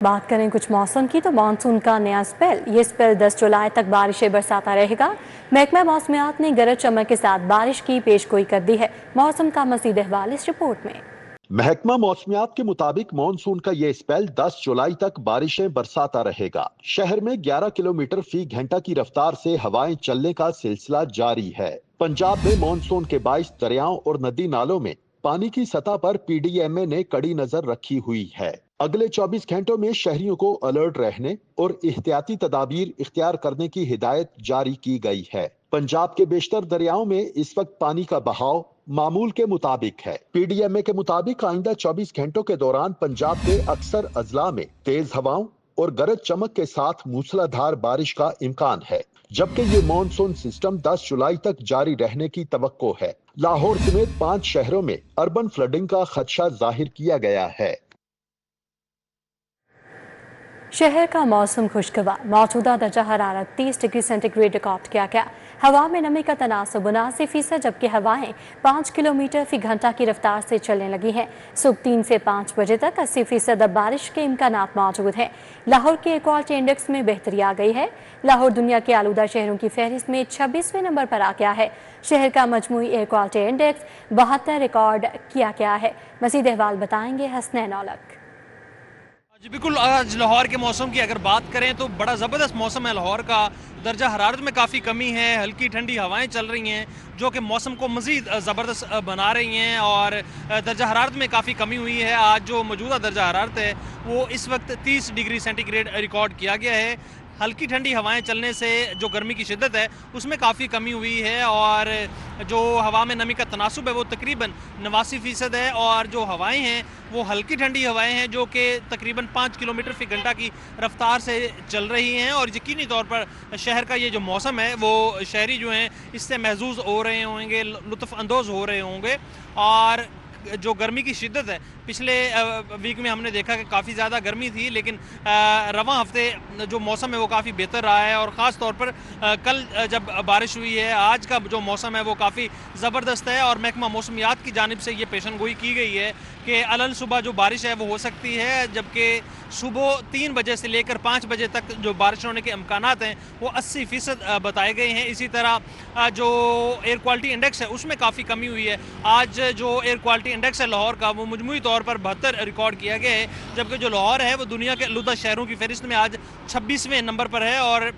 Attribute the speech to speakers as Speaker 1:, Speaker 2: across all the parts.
Speaker 1: बात करें कुछ मौसम की तो मानसून का नया स्पेल। ये स्पेल 10 जुलाई तक बारिशें बरसाता रहेगा। महकमा मौसमियात ने गरज चमक के साथ बारिश की पेशगोई कर दी है। मौसम का मज़ीद अहवाल इस रिपोर्ट में।
Speaker 2: महकमा मौसमियात के मुताबिक मानसून का ये स्पेल 10 जुलाई तक बारिशें बरसाता रहेगा। शहर में 11 किलोमीटर फी घंटा की रफ्तार से हवाएं चलने का सिलसिला जारी है। पंजाब में मानसून के 22 दरियाओं और नदी नालों में पानी की सतह पर पीडीएमए ने कड़ी नजर रखी हुई है। अगले 24 घंटों में शहरियों को अलर्ट रहने और एहतियाती तदाबीर इख्तियार करने की हिदायत जारी की गई है। पंजाब के बेशतर दरियाओं में इस वक्त पानी का बहाव मामूल के मुताबिक है। पीडीएमए के मुताबिक आइंदा 24 घंटों के दौरान पंजाब के अक्सर अजला में तेज हवाओं और गरज चमक के साथ मूसलाधार बारिश का इम्कान है, जबकि ये मॉनसून सिस्टम 10 जुलाई तक जारी रहने की तवक्को है। लाहौर समेत 5 शहरों में अर्बन फ्लडिंग का खदशा जाहिर किया गया है।
Speaker 1: शहर का मौसम खुशगवार। मौजूदा दर्जा हरारत 30 डिग्री सेंटीग्रेड रिकॉर्ड किया गया। हवा में नमी का तनासुब 79%, जबकि हवाएं 5 किलोमीटर फी घंटा की रफ्तार से चलने लगी हैं। सुबह 3 से 5 बजे तक 80% अब बारिश के इम्कानात मौजूद हैं। लाहौर के एयर क्वालिटी इंडेक्स में बेहतरी आ गई है। लाहौर दुनिया के आलूदा शहरों की फहरिस्त में 26वें नंबर पर आ गया है। शहर का मजमूई एयर क्वालिटी इंडेक्स 72 रिकॉर्ड किया गया है। मज़ीद अहवाल बताएंगे हसनैन औलख।
Speaker 3: जी बिल्कुल, आज लाहौर के मौसम की अगर बात करें तो बड़ा ज़बरदस्त मौसम है। लाहौर का दर्जा हरारत में काफ़ी कमी है, हल्की ठंडी हवाएं चल रही हैं जो कि मौसम को मज़ीद ज़बरदस्त बना रही हैं और दर्जा हरारत में काफ़ी कमी हुई है। आज जो मौजूदा दर्जा हरारत है वो इस वक्त 30 डिग्री सेंटीग्रेड रिकॉर्ड किया गया है। हल्की ठंडी हवाएं चलने से जो गर्मी की शिद्दत है उसमें काफ़ी कमी हुई है और जो हवा में नमी का तनासुब है वो तकरीबन 89% है और जो हवाएं हैं वो हल्की ठंडी हवाएं हैं जो कि तकरीबन 5 किलोमीटर फी घंटा की रफ्तार से चल रही हैं और यकीनी तौर पर शहर का ये जो मौसम है वो शहरी जो हैं इससे महसूस हो रहे होंगे, लुत्फ़ अंदोज़ हो रहे होंगे। और जो गर्मी की शिद्दत है पिछले वीक में हमने देखा कि काफ़ी ज़्यादा गर्मी थी, लेकिन रवां हफ्ते जो मौसम है वो काफ़ी बेहतर रहा है और ख़ास तौर पर कल जब बारिश हुई है, आज का जो मौसम है वो काफ़ी ज़बरदस्त है और महकमा मौसमियात की जानिब से ये पेशन गोई की गई है कि अलल सुबह जो बारिश है वो हो सकती है, जबकि सुबह 3 बजे से लेकर 5 बजे तक जो बारिश होने के इम्कानात हैं वो 80% बताए गए हैं। इसी तरह जो एयर क्वालिटी इंडेक्स है उसमें काफ़ी कमी हुई है। आज जो एयर क्वालिटी इंडेक्स है लाहौर का वो मजमूई तौर पर 72 रिकॉर्ड किया गया है, जबकि जो लाहौर है वो दुनिया के आलूदा शहरों की फहरिस्त में आज 26वें नंबर पर है। और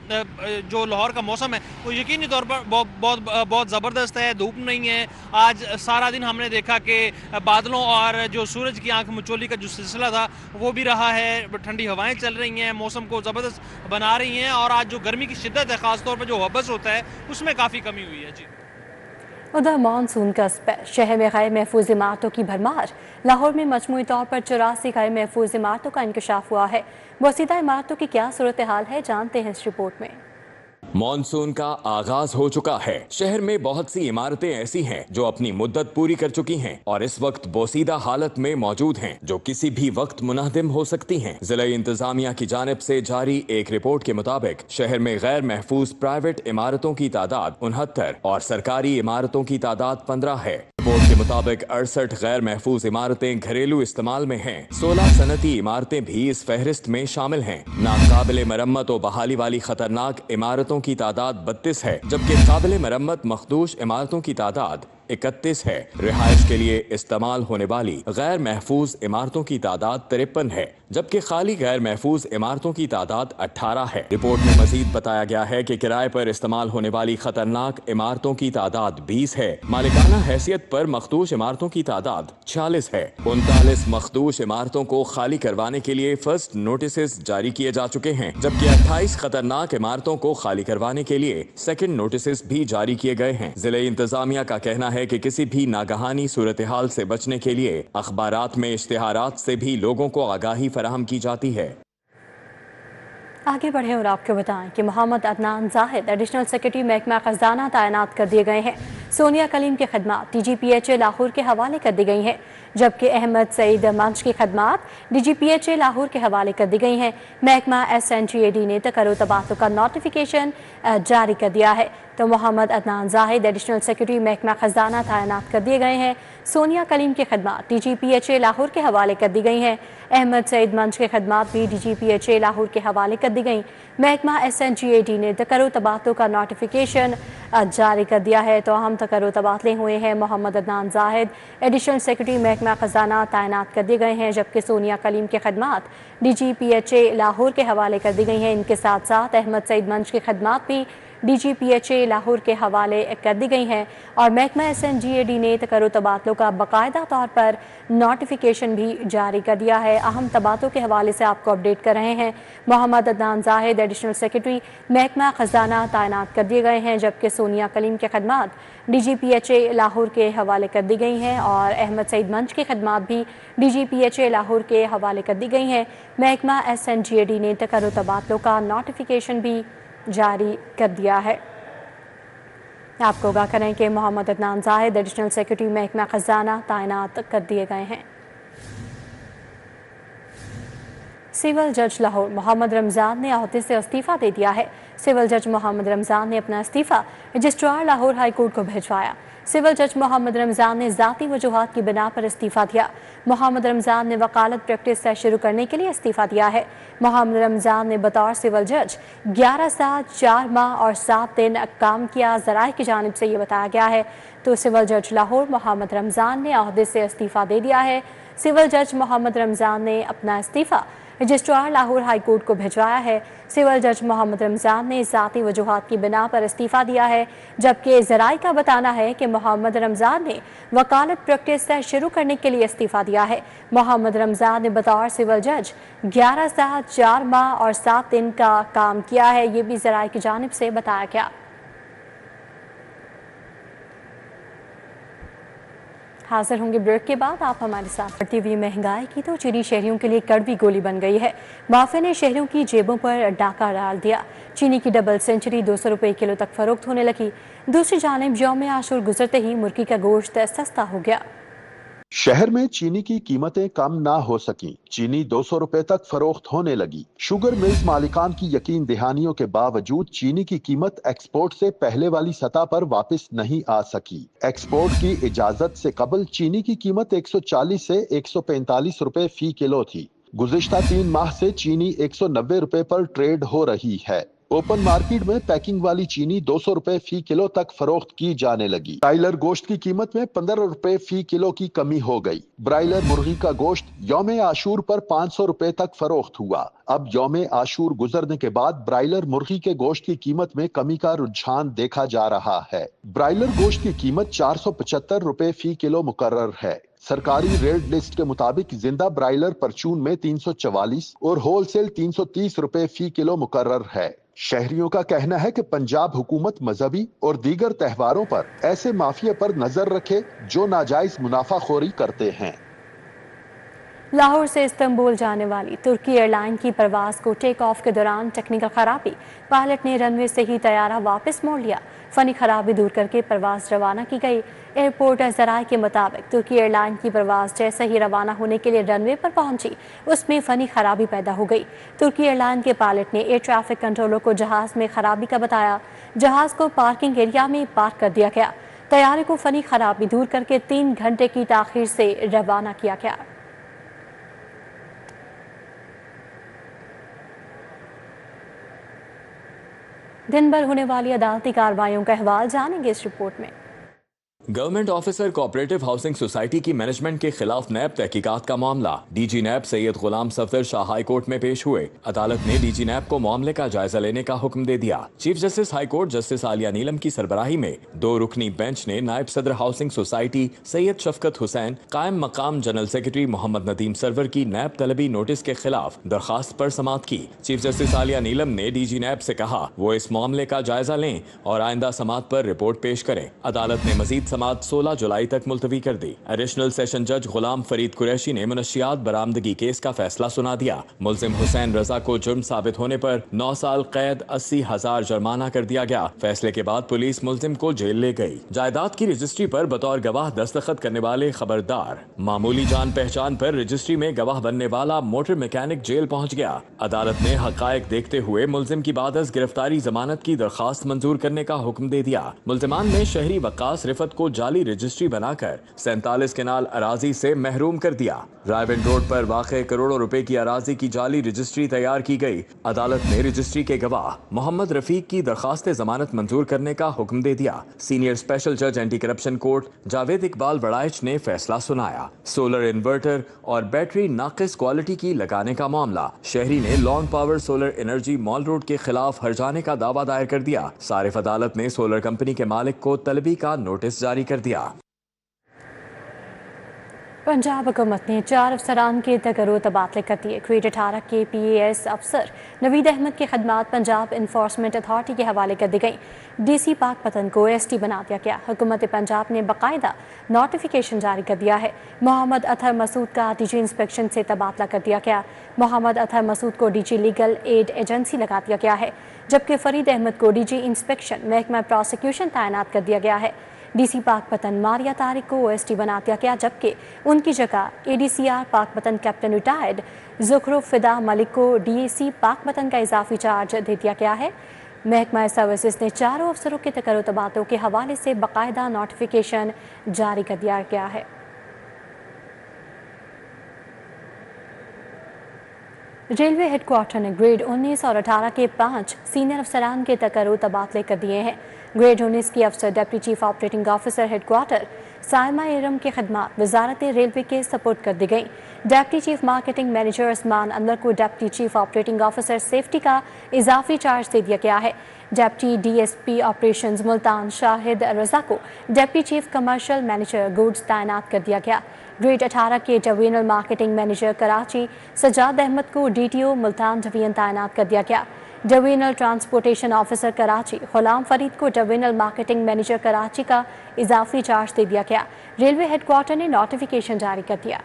Speaker 3: जो लाहौर का मौसम है वो यकीनी तौर पर बहुत ज़बरदस्त है। धूप नहीं है। आज सारा दिन हमने देखा कि बादलों और जो सूरज की आंख मचोली का जो सिलसिला था वो भी रहा है। ठंडी हवाएं चल रही हैं, मौसम को ज़बरदस्त बना रही हैं और आज जो गर्मी की शिद्दत है ख़ासतौर पर जो हबस होता है उसमें काफ़ी कमी हुई है। जी,
Speaker 1: उधर मानसून का स्पेल। शहर में गैर महफूज इमारतों की भरमार। लाहौर में मजमूई तौर पर 84 गैर महफूज इमारतों का इंकशाफ हुआ है। बोसीदा इमारतों की क्या सूरत हाल है, जानते हैं इस रिपोर्ट में।
Speaker 4: मॉनसून का आगाज हो चुका है। शहर में बहुत सी इमारतें ऐसी हैं जो अपनी मुद्दत पूरी कर चुकी हैं और इस वक्त बोसीदा हालत में मौजूद हैं, जो किसी भी वक्त मुनादिम हो सकती हैं। जिला इंतजामिया की जानिब से जारी एक रिपोर्ट के मुताबिक शहर में गैर महफूज प्राइवेट इमारतों की तादाद 69 और सरकारी इमारतों की तादाद 15 है। रिपोर्ट के मुताबिक 68 गैर महफूज इमारतें घरेलू इस्तेमाल में हैं। 16 सनती इमारतें भी इस फहरिस्त में शामिल हैं। नाकाबिले मरम्मत और बहाली वाली खतरनाक इमारतों की तादाद 32 है, जबकि काबिले मरम्मत मखदूश इमारतों की तादाद 31 है। रिहाइश के लिए इस्तेमाल होने वाली गैर महफूज इमारतों की तादाद 53 है, जबकि खाली गैर महफूज इमारतों की तादाद 18 है। रिपोर्ट में मजीद बताया गया है कि किराए पर इस्तेमाल होने वाली खतरनाक इमारतों की तादाद 20 है। मालिकाना हैसियत पर मखदूश इमारतों की तादाद 46 है। 39 मखदूश इमारतों को खाली करवाने के लिए फर्स्ट नोटिस जारी किए जा चुके हैं, जबकि 28 खतरनाक इमारतों को खाली करवाने के लिए सेकंड नोटिस भी जारी किए गए हैं। जिला इंतजामिया का कहना है कि किसी भी नागहानी सूरत हाल से बचने के लिए अखबारात में इश्तिहारात से भी लोगों को आगाही फराहम की जाती है।
Speaker 1: आगे बढ़े और आपको बताएं कि मोहम्मद अदनान जाहिद एडिशनल सेक्रेटरी महकमा खजाना तैनात कर दिए गए हैं। सोनिया कलीम की खदमात DGPHA लाहौर के हवाले कर दी गई हैं, जबकि अहमद सईद मंच की खदमात DGPHA लाहौर के हवाले कर दी गई हैं। महकमा SNTAD ने तकर्रो तबादलों का नोटिफिकेशन जारी कर दिया है। تو محمد عدنان زاہد ایڈیشنل سیکرٹری محکمہ خزانہ تعینات کر دیے گئے ہیں۔ سونیا کلیم کی خدمات D G P H A Lahore کے حوالے کر دی گئی ہیں۔ احمد سعید منج کی خدمات بھی D G P H A Lahore کے حوالے کر دی گئیں۔ محکمہ S N G A D نے تقرر تبادلوں کا نوٹیفیکیشن جاری کر دیا ہے تو اہم تقرر تبادلے ہوئے ہیں۔ محمد عدنان زاہد ایڈیشنل سیکرٹری محکمہ خزانہ تعینات کر دیے گئے ہیں، جبکہ سونیا کلیم کی خدمات D G P H A Lahore کے حوالے کر دی گئی ہیں۔ ان کے ساتھ ساتھ احمد سعید منج کی خدمات بھی D G P H A Lahore کے حوالے کر دی گئی ہیں، اور محکمہ S N G A D نے تقرر تبادلوں کا باقاعدہ طور پر نوٹیفیکیشن بھی جاری کر دیا ہے۔ اہم تبادلوں کے حوالے سے آپ کو اپڈیٹ کر رہے ہیں۔ محمد عدنان زاہد ایڈیشنل سیکرٹری محکمہ خزانہ تعینات کر دیے گئے ہیں، جبکہ سونیا کلیم کی خدمات D G P H A Lahore کے حوالے کر دی گئی ہیں، اور احمد سعید منج کی خدمات بھی D G P H A Lahore کے حوالے کر دی گئی ہیں۔ محکمہ S N G A D نے تقرر تبادلوں کا نوٹیفیکیشن بھی جاری کر دیا ہے۔ آپ کو آگاہ کریں کہ محمد عدنان زاہد ایڈیشنل سیکرٹری محکمہ خزانہ تعینات کر دیے گئے ہیں۔ سول جج لاہور محمد رمضان نے عہدے سے استعفیٰ دے دیا ہے۔ سول جج محمد رمضان نے اپنا استعفیٰ رجسٹرار لاہور ہائی کورٹ کو بھجوایا۔ سول جج محمد رمضان نے ذاتی وجوہات کی بنا پر استعفیٰ دیا۔ محمد رمضان نے وکالت پریکٹس شروع کرنے کے لیے استعفیٰ دیا ہے۔ محمد رمضان نے بطور سول جج 11 سال 4 ماہ اور 7 دن کام کیا۔ ذرائع کی جانب سے یہ بتایا گیا ہے تو سول جج لاہور محمد رمضان نے عہدے سے استعفیٰ دے دیا ہے۔ سول جج محمد رمضان نے اپنا استعفیٰ رجسٹرار لاہور ہائی کورٹ کو بھجوایا ہے۔ سول جج محمد رمضان نے ذاتی وجوہات کی بنا پر استعفیٰ دیا ہے، جبکہ ذرائع کا بتانا ہے کہ محمد رمضان نے وکالت پریکٹس شروع کرنے کے لیے استعفیٰ دیا ہے۔ محمد رمضان نے بطور سول جج 11 سال 4 ماہ اور 7 دن کا کام کیا ہے، یہ بھی ذرائع کی جانب سے بتایا گیا۔ حاضر ہوں گے بریک کے بعد، آپ ہمارے ساتھ۔ بڑھتی ہوئی مہنگائی کی تو چینی شہریوں کے لیے کڑوی گولی بن گئی ہے۔ مافیا نے شہریوں کی جیبوں پر ڈاکہ ڈال دیا۔ چینی کی ڈبل سینچری 200 روپے کلو تک فروخت ہونے لگی۔ دوسری جانب یوم عاشور گزرتے ہی مرغی کا گوشت سستا ہو گیا۔
Speaker 2: شہر میں چینی کی قیمتیں کم نہ ہو سکیں، چینی 200 روپے تک فروخت ہونے لگی۔ شوگر ملز مالکان کی یقین دہانیوں کے باوجود چینی کی قیمت ایکسپورٹ سے پہلے والی سطح پر واپس نہیں آ سکی۔ ایکسپورٹ کی اجازت سے قبل چینی کی قیمت 140 سے 145 روپے فی کلو تھی۔ گزشتہ 3 ماہ سے چینی 190 روپے پر ٹریڈ ہو رہی ہے۔ اوپن مارکیٹ میں پیکنگ والی چینی 200 روپے فی کلو تک فروخت کی جانے لگی۔ برائلر گوشت کی قیمت میں 15 روپے فی کلو کی کمی ہو گئی۔ برائلر مرغی کا گوشت یوم عاشور پر 500 روپے تک فروخت ہوا۔ اب یوم عاشور گزرنے کے بعد برائلر مرغی کے گوشت کی قیمت میں کمی کا رجحان دیکھا جا رہا ہے۔ برائلر گوشت کی قیمت 475 روپے فی کلو مقرر ہے۔ سرکاری ریٹ لسٹ کے مطابق زندہ برائلر پرچون میں 344 اور ہول سیل 330 روپے فی کلو مقرر ہے۔ شہریوں کا کہنا ہے کہ پنجاب حکومت مذہبی اور دیگر تہواروں پر ایسے مافیا پر نظر رکھے جو ناجائز منافع خوری کرتے ہیں۔
Speaker 1: لاہور سے استنبول جانے والی ترکی ایئر لائن کی پرواز کو ٹیک آف کے دوران ٹیکنیکل خرابی، پائلٹ نے رن وے سے ہی طیارہ واپس موڑ لیا۔ فنی خرابی دور کر کے پرواز روانہ کی گئی۔ ایئرپورٹ ذرائع کے مطابق ترکی ایئر لائن کی پرواز جیسے ہی روانہ ہونے کے لیے رن وے پر پہنچی، اس میں فنی خرابی پیدا ہو گئی۔ ترکی ایئر لائن کے پائلٹ نے ایئر ٹریفک کنٹرولر کو جہاز میں خرابی کا بتایا۔ جہاز کو پارکنگ ایریا میں پارک کر دیا گیا۔ طیارے کو فنی خرابی دور کر کے 3 گھنٹے کی تاخیر سے روانہ کیا گیا۔ دن بھر ہونے والی عدالتی کارروائیوں کا احوال جانیں گے اس رپورٹ میں۔
Speaker 4: Government officer cooperative housing society کی مینجمنٹ کے خلاف نیب تحقیقات کا معاملہ، ڈی جی نیب سید غلام صفدر شاہ ہائی کورٹ میں پیش ہوئے۔ عدالت نے ڈی جی نیب کو معاملے کا جائزہ لینے کا حکم دے دیا۔ Chief justice high court justice Aliya Neelum کی سربراہی میں 2 رکنی بینچ نے نائب صدر ہاؤسنگ سوسائٹی سید شفقت حسین، قائم مقام جنرل سیکرٹری محمد ندیم سرور کی نیب طلبی نوٹس کے خلاف درخواست پر سماعت کی۔ چیف جسٹس عالیہ نیلم نے ڈی جی نیب سے کہا وہ اس معاملے کا جائزہ لیں اور آئندہ سماعت پر رپورٹ پیش کریں۔ عدالت نے مزید سماعت समात 16 जुलाई तक मुलतवी कर दी। एडिशनल सेशन जज गुलाम फरीद कुरैशी ने मुनशियात बरामदगी केस का फैसला सुना दिया। मुलजिम हुसैन रजा को जुर्म साबित होने पर 9 साल कैद 80,000 जुर्माना कर दिया गया। फैसले के बाद पुलिस मुलजिम को जेल ले गई। जायदाद की रजिस्ट्री पर बतौर गवाह दस्तखत करने वाले खबरदार। मामूली जान पहचान पर रजिस्ट्री में गवाह बनने वाला मोटर मैकेनिक जेल पहुंच गया। अदालत ने हकायक देखते हुए मुलजिम की बादस गिरफ्तारी जमानत की दरखास्त मंजूर करने का हुक्म दे दिया। मुलजिमान ने शहरी वक्कास रिफत को जाली रजिस्ट्री बनाकर 47 केनाल अराजी से महरूम कर दिया। रायविंड रोड पर वाक़े करोड़ों रुपए की अराजी की जाली रजिस्ट्री तैयार की गई। अदालत ने रजिस्ट्री के गवाह मोहम्मद रफीक की दरखास्त जमानत मंजूर करने का हुक्म दे दिया। सीनियर स्पेशल जज anti corruption court Javed Iqbal Waraich ने फैसला सुनाया। सोलर इन्वर्टर और बैटरी नाकिस क्वालिटी की लगाने का मामला। शहरी ने long power solar energy mall road के खिलाफ हर्जाने का दावा दायर कर दिया। सारिफ अदालत ने सोलर कंपनी के मालिक को तलबी का नोटिस जारी कर दिया।
Speaker 1: पंजाब हुकूमत ने 4 अफसरान के तगरो तबादले कर दिए। ग्रेड 18 के PAS अफसर नवीद अहमद की खदमात पंजाब इन्फोर्समेंट अथॉरिटी के हवाले कर दी गई। DC पाकपतन को ST बना दिया गया। हुकूमत पंजाब ने बाकायदा नोटिफिकेशन जारी कर दिया है। मोहम्मद अतहर मसूद का DG इंस्पेक्शन से तबादला कर दिया गया। मोहम्मद अतहर मसूद को DG लीगल एड एजेंसी लगा दिया गया है, जबकि फरीद अहमद को DG इंस्पेक्शन महकमा प्रोसिक्यूशन तैनात कर दिया गया है। DC पाकपतन मारिया तारिक को OST बना दिया गया, जबकि उनकी जगह ADCR पाकपतन कैप्टन रिटायर्ड ज़ुखरुफ फिदा मलिक को DAC पाकपतन का इजाफी चार्ज दे दिया गया है। महकमा सर्विसेज ने 4 अफसरों के तकरो तबादलों के हवाले से बाकायदा नोटिफिकेशन जारी कर दिया गया है। रेलवे हेडक्वार्टर ने ग्रेड 19 और 18 के 5 सीनियर अफसरान के तकरो तबादले कर दिए हैं। ग्रेड 19 की अफसर deputy chief operating officer headquarter Saima Eram की खदमात वजारत रेलवे के सपोर्ट कर दी गई। Deputy chief marketing manager Usman Anwar को deputy chief operating officer safety का इजाफी चार्ज दे दिया गया है। Deputy DSP operations Multan Shahid Raza को deputy chief commercial manager goods तैनात कर दिया गया। ग्रेड 18 के divisional marketing manager Karachi Sajjad Ahmad को DTO मुल्तान डिवीजन तैनात कर दिया गया। Divisional transportation officer Karachi Ghulam Farid को डिवीजनल मार्केटिंग मैनेजर कराची का इजाफी चार्ज दे दिया गया। रेलवे हेडक्वार्टर ने नोटिफिकेशन जारी कर दिया।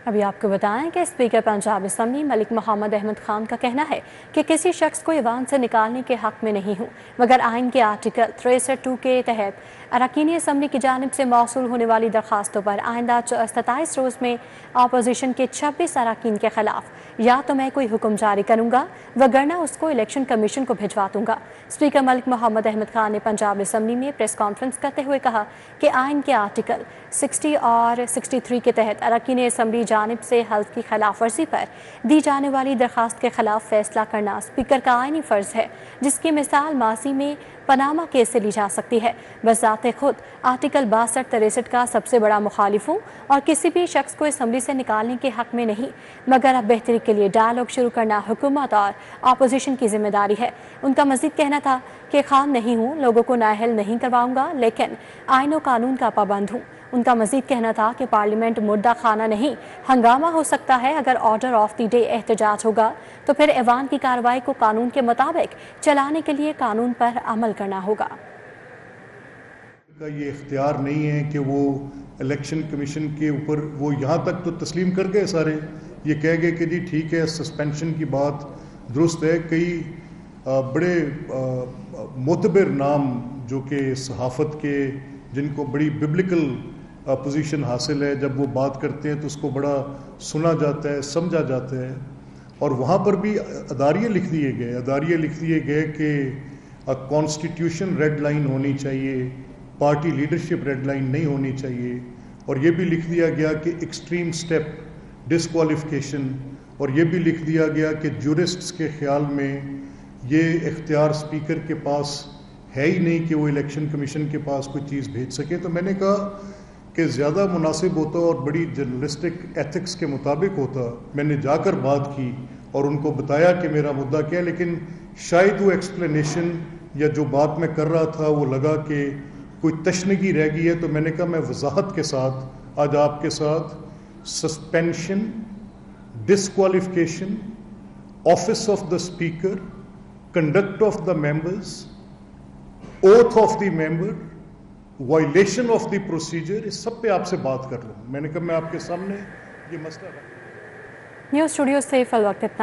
Speaker 1: अभी आपको बताएं कि स्पीकर पंजाब असम्बली मलिक मोहम्मद अहमद खान का कहना है कि किसी शख्स को ईवान से निकालने के हक में नहीं हूँ, मगर आइन के आर्टिकल 63(2) के तहत अरकान असम्बली की जानिब से मौसूल होने वाली दरखास्तों पर आइंदा 27 रोज़ में अपोजिशन के 26 अरकान के खिलाफ या तो मैं कोई हुक्म जारी करूँगा वगरना उसको इलेक्शन कमीशन को भिजवा दूँगा। स्पीकर मलिक मोहम्मद अहमद खान ने पंजाब असम्बली में प्रेस कॉन्फ्रेंस करते हुए कहा कि आइन के आर्टिकल 60 और 63 के तहत अरकान असम्बली जानिब से हल्फ की खिलाफ वर्जी पर दी जाने वाली दरखास्त के खिलाफ फैसला करना स्पीकर का आइनी फ़र्ज़ है, जिसकी मिसाल माजी में पनामा केस से ली जा सकती है। बज़ाते खुद आर्टिकल 62-63 का सबसे बड़ा मुखालिफ हूँ और किसी भी शख्स को असम्बली से निकालने के हक में नहीं, मगर अब बेहतरी के लिए डायलॉग शुरू करना हुकूमत और अपोजिशन की जिम्मेदारी है। उनका मज़ीद कहना था कि खान नहीं हूँ, लोगों को नाअहल नहीं करवाऊँगा, लेकिन आइन और कानून का पाबंद हूँ। उनका मज़ीद कहना था कि पार्लियामेंट मुद्दा खाना नहीं, हंगामा हो सकता है। अगर ऑर्डर ऑफ द डे एहतजाज होगा तो फिर ऐवान की कार्रवाई को कानून के मुताबिक चलाने के लिए कानून पर अमल करना होगा।
Speaker 5: का ये इख्तियार नहीं है कि वो इलेक्शन कमीशन के ऊपर वो यहाँ तक तो तस्लीम कर गए सारे, ये कह गए कि जी ठीक है सस्पेंशन की बात दुरुस्त है। कई बड़े मोतबर नाम जो कि सहाफ़त के जिनको बड़ी बिब्लिकल पोजीशन हासिल है, जब वो बात करते हैं तो उसको बड़ा सुना जाता है, समझा जाता है। और वहाँ पर भी अदारिये लिख दिए गए कि कॉन्स्टिट्यूशन रेड लाइन होनी चाहिए, पार्टी लीडरशिप रेड लाइन नहीं होनी चाहिए। और ये भी लिख दिया गया कि एक्सट्रीम स्टेप डिसक्वालिफिकेशन, और ये भी लिख दिया गया कि ज्यूरिस्ट्स के ख्याल में ये इख्तियार स्पीकर के पास है ही नहीं कि वो इलेक्शन कमीशन के पास कोई चीज़ भेज सके। तो मैंने कहा कि ज़्यादा मुनासिब होता और बड़ी जर्नलिस्टिक एथिक्स के मुताबिक होता, मैंने जाकर बात की और उनको बताया कि मेरा मुद्दा क्या है। लेकिन शायद वो एक्सप्लेनेशन या जो बात मैं कर रहा था वो लगा कि कोई तशनगी रह गई है, तो मैंने कहा मैं वजाहत के साथ आज आपके साथ suspension, disqualification, office of the speaker, conduct of the members, oath of the member, violation of the procedure, इस सब पे आपसे बात कर लूँ. मैंने कहा मैं आपके सामने ये मसला
Speaker 1: न्यूज़ स्टूडियो से फिल वक्त इतना.